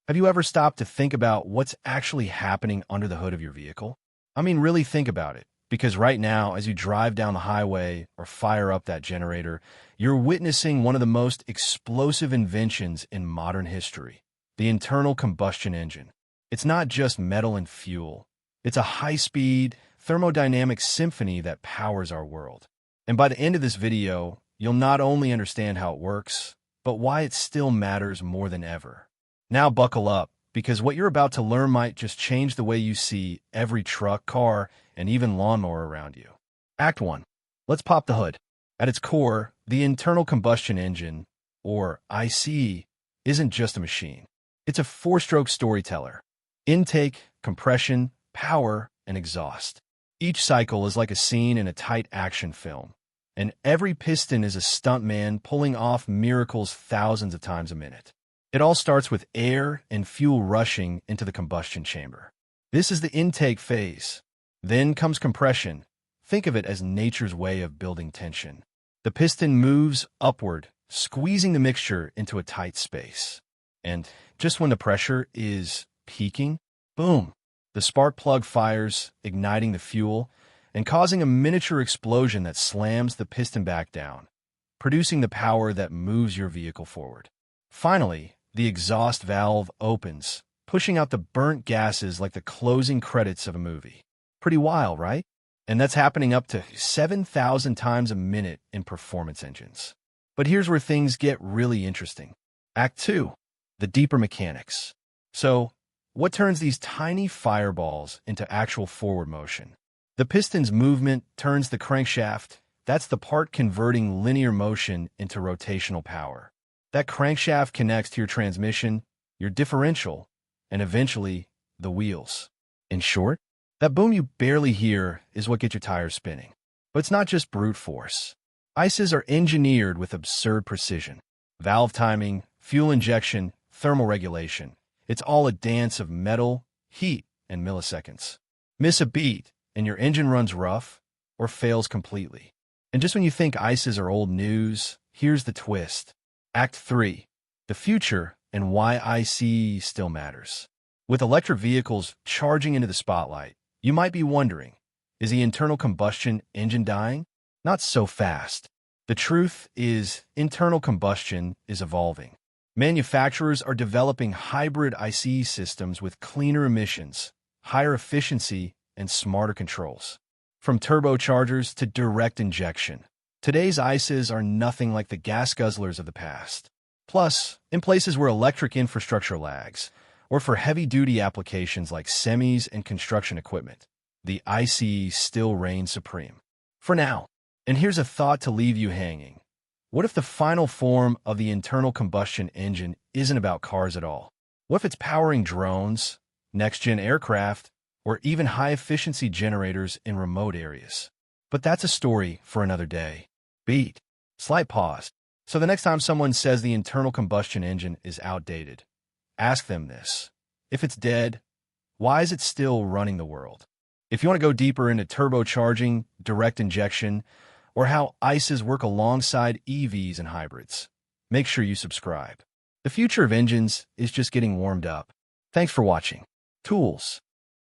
Have you ever stopped to think about what's actually happening under the hood of your vehicle? I mean, really think about it, because right now, as you drive down the highway or fire up that generator, you're witnessing one of the most explosive inventions in modern history, the internal combustion engine. It's not just metal and fuel. It's a high-speed, thermodynamic symphony that powers our world. And by the end of this video, you'll not only understand how it works, but why it still matters more than ever. Now buckle up, because what you're about to learn might just change the way you see every truck, car, and even lawnmower around you. Act 1. Let's pop the hood. At its core, the internal combustion engine, or IC, isn't just a machine. It's a four-stroke storyteller. Intake, compression, power, and exhaust. Each cycle is like a scene in a tight action film, and every piston is a stuntman pulling off miracles thousands of times a minute. It all starts with air and fuel rushing into the combustion chamber. This is the intake phase. Then comes compression. Think of it as nature's way of building tension. The piston moves upward, squeezing the mixture into a tight space. And just when the pressure is peaking, boom, the spark plug fires, igniting the fuel and causing a miniature explosion that slams the piston back down, producing the power that moves your vehicle forward. Finally, the exhaust valve opens, pushing out the burnt gases like the closing credits of a movie. Pretty wild, right? And that's happening up to 7,000 times a minute in performance engines. But here's where things get really interesting. Act 2. The deeper mechanics. So, what turns these tiny fireballs into actual forward motion? The piston's movement turns the crankshaft. That's the part converting linear motion into rotational power. That crankshaft connects to your transmission, your differential, and eventually, the wheels. In short, that boom you barely hear is what gets your tires spinning. But it's not just brute force. ICEs are engineered with absurd precision. Valve timing, fuel injection, thermal regulation. It's all a dance of metal, heat, and milliseconds. Miss a beat, and your engine runs rough or fails completely. And just when you think ICEs are old news, here's the twist. Act 3. The future and why IC still matters. With electric vehicles charging into the spotlight, you might be wondering, is the internal combustion engine dying? Not so fast. The truth is, internal combustion is evolving. Manufacturers are developing hybrid IC systems with cleaner emissions, higher efficiency, and smarter controls. From turbochargers to direct injection, today's ICEs are nothing like the gas guzzlers of the past. Plus, in places where electric infrastructure lags, or for heavy-duty applications like semis and construction equipment, the IC still reigns supreme. For now, and here's a thought to leave you hanging. What if the final form of the internal combustion engine isn't about cars at all? What if it's powering drones, next-gen aircraft, or even high-efficiency generators in remote areas? But that's a story for another day. Beat. Slight pause. So the next time someone says the internal combustion engine is outdated, ask them this. If it's dead, why is it still running the world? If you want to go deeper into turbocharging, direct injection, or how ICEs work alongside EVs and hybrids, make sure you subscribe. The future of engines is just getting warmed up. Thanks for watching. Tools.